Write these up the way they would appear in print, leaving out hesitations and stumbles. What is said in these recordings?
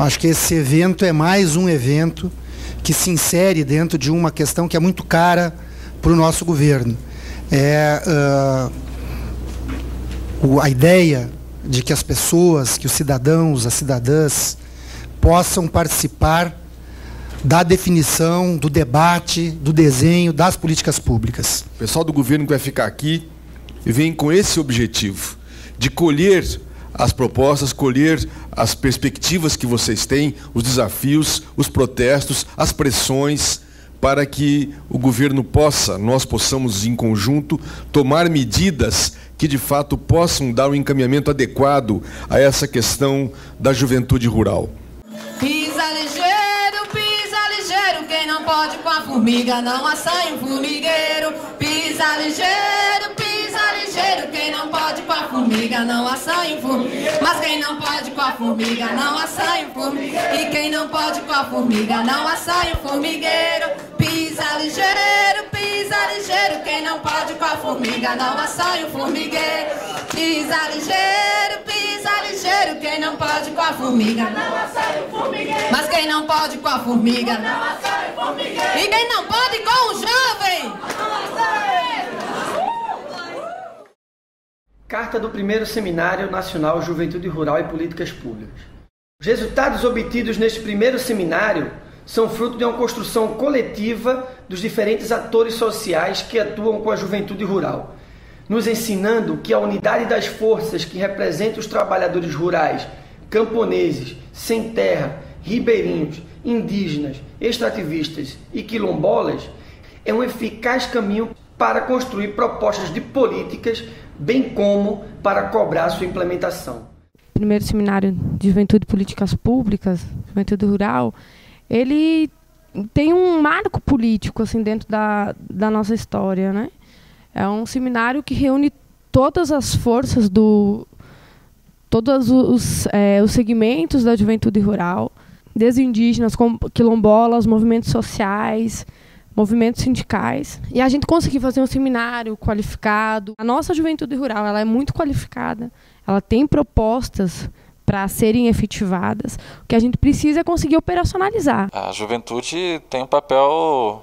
Acho que esse evento é mais um evento que se insere dentro de uma questão que é muito cara para o nosso governo. A ideia de que as pessoas, que os cidadãos, as cidadãs, possam participar da definição, do debate, do desenho das políticas públicas. O pessoal do governo que vai ficar aqui vem com esse objetivo, de colher as propostas, colher as perspectivas que vocês têm, os desafios, os protestos, as pressões, para que o governo possa, nós possamos, em conjunto, tomar medidas que, de fato, possam dar um encaminhamento adequado a essa questão da juventude rural. Pisa ligeiro, quem não pode com a formiga não assanha o formigueiro. Pisa ligeiro, quem não pode com a formiga não assanha o formigueiro. Mas quem não pode com a formiga não assanha o formigueiro. E quem não pode com a formiga não assanha o formigueiro. Pisa ligeiro, quem não pode com a formiga não assanha o formigueiro. Pisa ligeiro, quem não pode com a formiga não assanha o formigueiro. Mas quem não pode com a formiga não assanha o formigueiro. E quem não pode com o jovem não assanha. Carta do primeiro Seminário Nacional Juventude Rural e Políticas Públicas. Os resultados obtidos neste primeiro seminário são fruto de uma construção coletiva dos diferentes atores sociais que atuam com a juventude rural, nos ensinando que a unidade das forças que representam os trabalhadores rurais, camponeses, sem terra, ribeirinhos, indígenas, extrativistas e quilombolas é um eficaz caminho para construir propostas de políticas, bem como para cobrar sua implementação. O primeiro seminário de Juventude e Políticas Públicas, Juventude Rural, ele tem um marco político assim, dentro da nossa história, né? É um seminário que reúne todas as forças todos os segmentos da juventude rural, desde indígenas, quilombolas, movimentos sociais, movimentos sindicais. E a gente conseguiu fazer um seminário qualificado. A nossa juventude rural ela é muito qualificada, ela tem propostas para serem efetivadas. O que a gente precisa é conseguir operacionalizar. A juventude tem um papel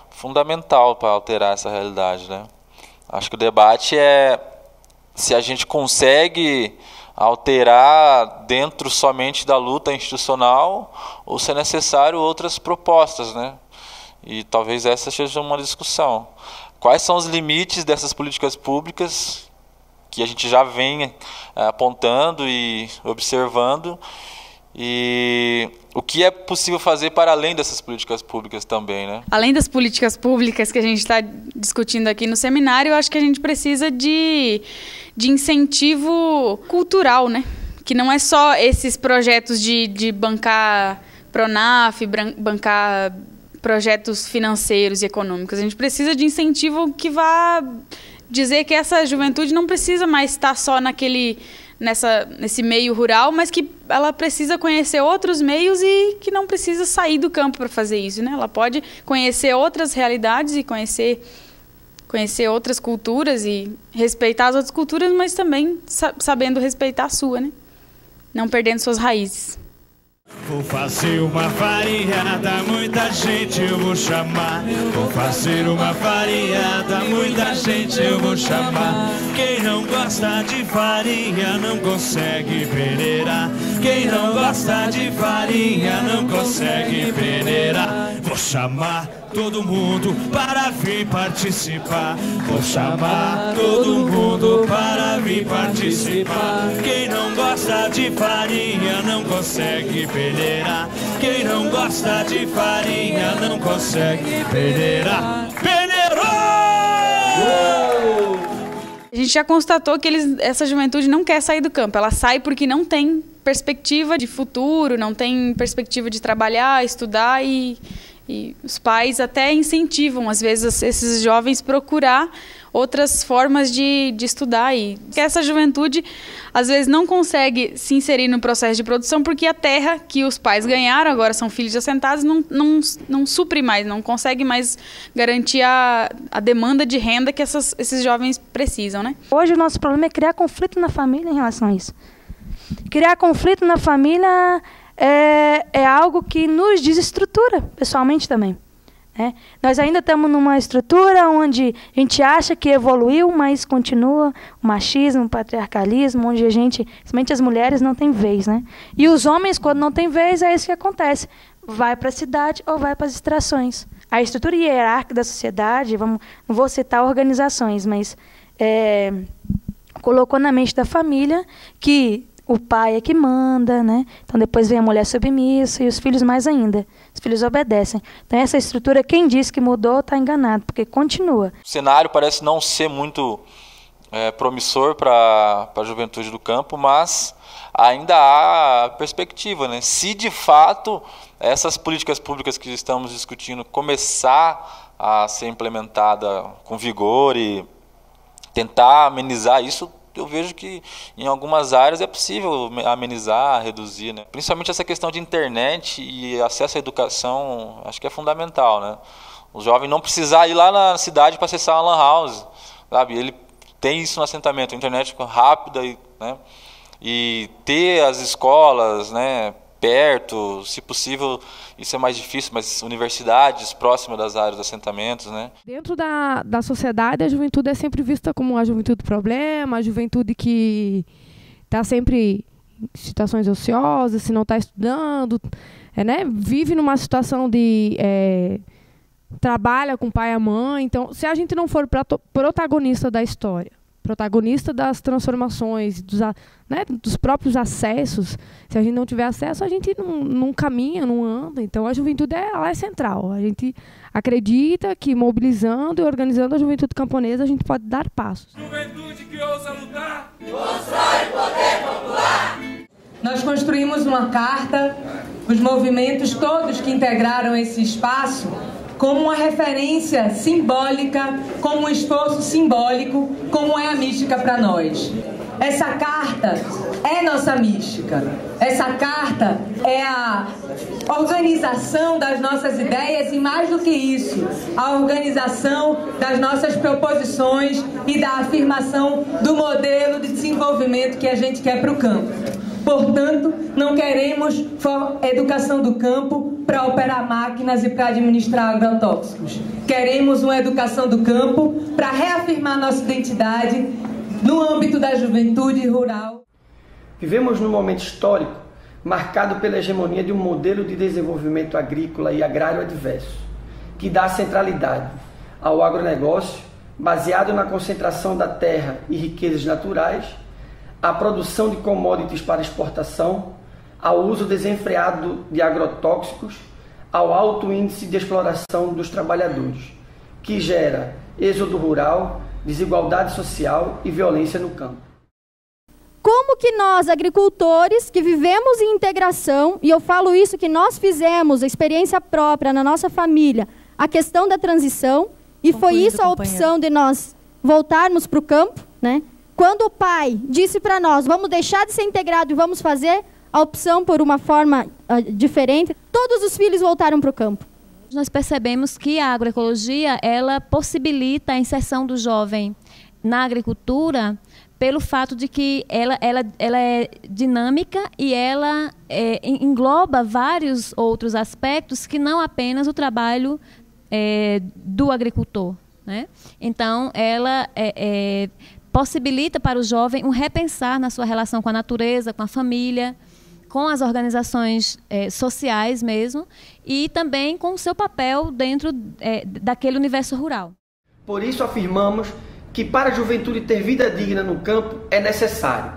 fundamental para alterar essa realidade, né? Acho que o debate é se a gente consegue alterar dentro somente da luta institucional ou se é necessário outras propostas, né? E talvez essa seja uma discussão. Quais são os limites dessas políticas públicas que a gente já vem apontando e observando, e o que é possível fazer para além dessas políticas públicas também, né? Além das políticas públicas que a gente está discutindo aqui no seminário, eu acho que a gente precisa de incentivo cultural, né? Que não é só esses projetos de bancar Pronaf, bancar projetos financeiros e econômicos. A gente precisa de incentivo que vá dizer que essa juventude não precisa mais estar só nesse meio rural, mas que ela precisa conhecer outros meios e que não precisa sair do campo para fazer isso, né? Ela pode conhecer outras realidades e conhecer outras culturas e respeitar as outras culturas, mas também sabendo respeitar a sua, né? Não perdendo suas raízes. Vou fazer uma variada, muita gente eu vou chamar. Vou fazer uma variada, muita gente eu vou chamar. Quem não gosta de farinha não consegue peneirar. Quem não gosta de farinha não consegue peneirar. Vou chamar todo mundo para vir participar. Vou chamar todo mundo para vir participar. Quem não gosta de farinha não consegue peneirar. Quem não gosta de farinha não consegue peneirar. Peneirou! A gente já constatou que essa juventude não quer sair do campo. Ela sai porque não tem perspectiva de futuro, não tem perspectiva de trabalhar, estudar e os pais até incentivam, às vezes, esses jovens procurar outras formas de estudar. E essa juventude, às vezes, não consegue se inserir no processo de produção porque a terra que os pais ganharam, agora são filhos assentados, não supre mais, não consegue mais garantir a demanda de renda que esses jovens precisam, né? Hoje o nosso problema é criar conflito na família em relação a isso. Criar conflito na família é algo que nos desestrutura, pessoalmente também. Nós ainda estamos numa estrutura onde a gente acha que evoluiu, mas continua o machismo, o patriarcalismo, onde a gente, principalmente as mulheres, não tem vez. E os homens, quando não tem vez, é isso que acontece. Vai para a cidade ou vai para as distrações. A estrutura hierárquica da sociedade, não vou citar organizações, mas colocou na mente da família que o pai é que manda, Então depois vem a mulher submissa e os filhos mais ainda. Os filhos obedecem. Então essa estrutura, quem diz que mudou está enganado, porque continua. O cenário parece não ser muito promissor para a juventude do campo, mas ainda há perspectiva, Se de fato essas políticas públicas que estamos discutindo começar a ser implementada com vigor e tentar amenizar isso, eu vejo que em algumas áreas é possível amenizar, reduzir, Principalmente essa questão de internet e acesso à educação, acho que é fundamental, O jovem não precisar ir lá na cidade para acessar uma lan house, sabe? Ele tem isso no assentamento, internet rápida, e ter as escolas, perto, se possível, isso é mais difícil, mas universidades próximas das áreas de assentamentos, Dentro da sociedade, a juventude é sempre vista como a juventude do problema, a juventude que está sempre em situações ociosas, se não está estudando, vive numa situação de trabalha com o pai e a mãe. Então, se a gente não for protagonista da história, protagonista das transformações, dos próprios acessos, se a gente não tiver acesso, a gente não caminha, não anda. Então a juventude ela é central. A gente acredita que mobilizando e organizando a juventude camponesa a gente pode dar passos. Juventude que ousa lutar, constrói poder popular. Nós construímos uma carta, os movimentos todos que integraram esse espaço, como uma referência simbólica, como um esforço simbólico, como é a mística para nós. Essa carta é nossa mística. Essa carta é a organização das nossas ideias e, mais do que isso, a organização das nossas proposições e da afirmação do modelo de desenvolvimento que a gente quer para o campo. Portanto, não queremos educação do campo para operar máquinas e para administrar agrotóxicos. Queremos uma educação do campo para reafirmar nossa identidade no âmbito da juventude rural. Vivemos num momento histórico marcado pela hegemonia de um modelo de desenvolvimento agrícola e agrário adverso, que dá centralidade ao agronegócio, baseado na concentração da terra e riquezas naturais, à produção de commodities para exportação, ao uso desenfreado de agrotóxicos, ao alto índice de exploração dos trabalhadores, que gera êxodo rural, desigualdade social e violência no campo. Como que nós, agricultores, que vivemos em integração, e eu falo isso que nós fizemos, a experiência própria na nossa família, a questão da transição, e foi isso a opção de nós voltarmos para o campo, Quando o pai disse para nós, vamos deixar de ser integrado e vamos fazer a opção por uma forma diferente, todos os filhos voltaram para o campo. Nós percebemos que a agroecologia, ela possibilita a inserção do jovem na agricultura pelo fato de que ela é dinâmica e ela engloba vários outros aspectos que não apenas o trabalho do agricultor, Então, ela possibilita para o jovem um repensar na sua relação com a natureza, com a família, com as organizações sociais mesmo, e também com o seu papel dentro daquele universo rural. Por isso afirmamos que para a juventude ter vida digna no campo é necessário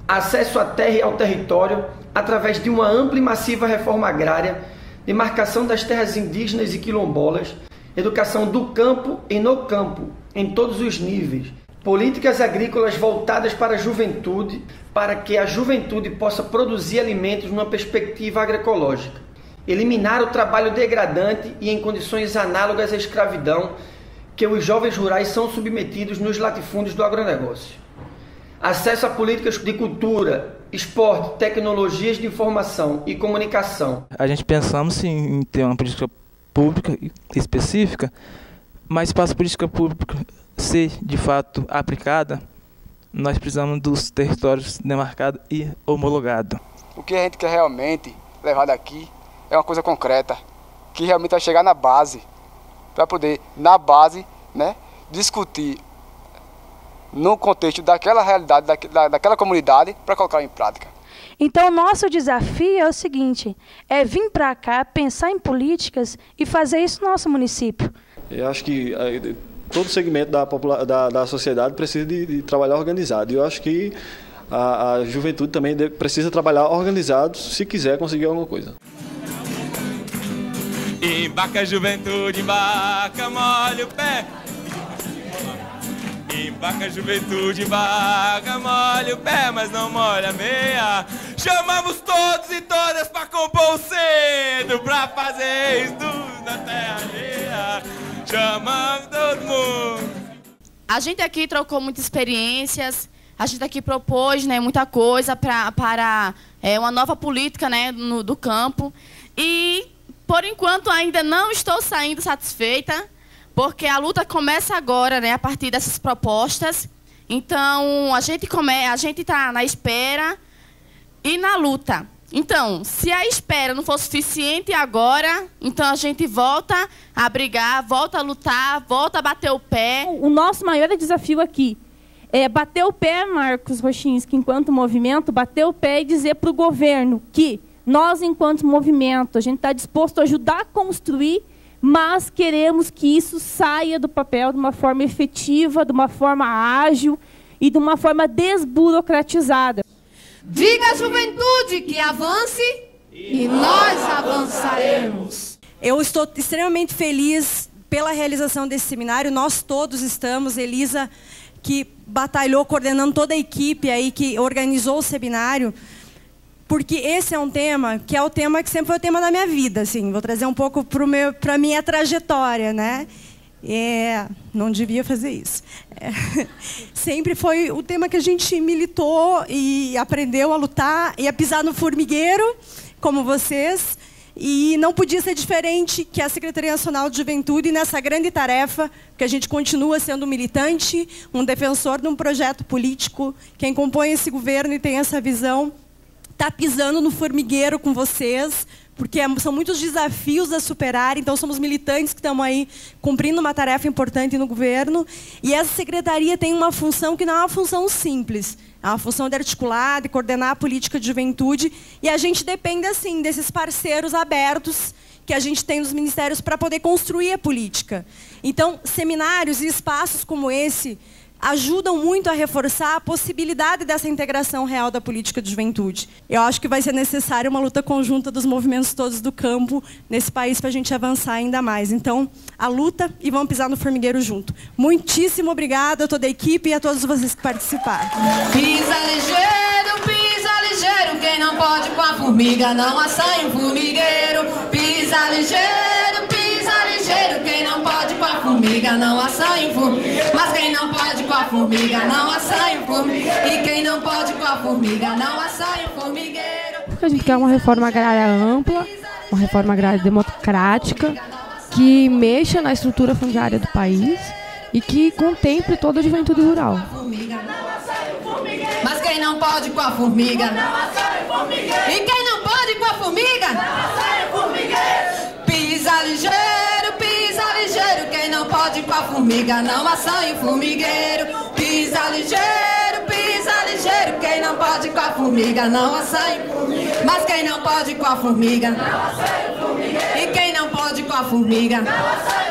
acesso à terra e ao território através de uma ampla e massiva reforma agrária, demarcação das terras indígenas e quilombolas, educação do campo e no campo, em todos os níveis, políticas agrícolas voltadas para a juventude, para que a juventude possa produzir alimentos numa perspectiva agroecológica, eliminar o trabalho degradante e em condições análogas à escravidão que os jovens rurais são submetidos nos latifúndios do agronegócio. Acesso a políticas de cultura, esporte, tecnologias de informação e comunicação. A gente pensamos em ter uma política pública específica, mas para a política pública ser de fato aplicada, nós precisamos dos territórios demarcados e homologados. O que a gente quer realmente levar daqui é uma coisa concreta, que realmente vai chegar na base, para poder, na base, né, discutir no contexto daquela realidade, daquela comunidade, para colocar em prática. Então, nosso desafio é o seguinte, é vir para cá, pensar em políticas e fazer isso no nosso município. Eu acho que todo segmento da sociedade precisa de trabalhar organizado. E eu acho que a juventude também precisa trabalhar organizado se quiser conseguir alguma coisa. Embarca, juventude, embarca, molha o pé. Embarca, juventude, embarca, molha o pé, mas não molha a meia. Chamamos todos e todas pra compor o centro, pra fazer estudo na terra alheia. Chamamos todo mundo. A gente aqui trocou muitas experiências, a gente aqui propôs, né, muita coisa para uma nova política, né, do campo. E, por enquanto, ainda não estou saindo satisfeita, porque a luta começa agora, né, a partir dessas propostas. Então, a gente está na espera e na luta. Então, se a espera não for suficiente agora, então a gente volta a brigar, volta a lutar, volta a bater o pé. O nosso maior desafio aqui é bater o pé, Marcos Rochinski, enquanto movimento, bater o pé e dizer para o governo que nós, enquanto movimento, a gente está disposto a ajudar a construir, mas queremos que isso saia do papel de uma forma efetiva, de uma forma ágil e de uma forma desburocratizada. Diga à juventude que avance e nós avançaremos. Eu estou extremamente feliz pela realização desse seminário. Nós todos estamos. Elisa, que batalhou coordenando toda a equipe aí que organizou o seminário, porque esse é um tema que é o tema que sempre foi o tema da minha vida. Assim, vou trazer um pouco para a minha trajetória, né? Não devia fazer isso. Sempre foi o tema que a gente militou e aprendeu a lutar e a pisar no formigueiro, como vocês. E não podia ser diferente que a Secretaria Nacional de Juventude, nessa grande tarefa, que a gente continua sendo militante, um defensor de um projeto político, quem compõe esse governo e tem essa visão, está pisando no formigueiro com vocês, porque são muitos desafios a superar, então somos militantes que estamos aí cumprindo uma tarefa importante no governo, e essa secretaria tem uma função que não é uma função simples, é uma função de articular, de coordenar a política de juventude, e a gente depende, assim, desses parceiros abertos que a gente tem nos ministérios para poder construir a política. Então, seminários e espaços como esse ajudam muito a reforçar a possibilidade dessa integração real da política de juventude. Eu acho que vai ser necessária uma luta conjunta dos movimentos todos do campo nesse país para a gente avançar ainda mais. Então, a luta e vamos pisar no formigueiro junto. Muitíssimo obrigada a toda a equipe e a todos vocês que participaram. Pisa ligeiro, quem não pode com a formiga não assanha o formigueiro. Pisa ligeiro, quem não pode com a formiga não assanha o formigueiro. Mas quem não pode com a formiga não assanha o formigueiro. E quem não pode com a formiga não assanha o formigueiro. Porque a gente quer uma reforma agrária ampla, uma reforma agrária democrática, que mexa na estrutura fundiária do país e que contemple toda a juventude rural. Mas quem não pode com a formiga não assanha o formigueiro. E quem não pode com a formiga não assanha o formigueiro. Pisa ligeiro, quem não pode com a formiga não assanha o formigueiro. Pisa ligeiro, quem não pode com a formiga não assanha o formigueiro. Mas quem não pode com a formiga não assanha o formigueiro. E quem não pode com a formiga não assanha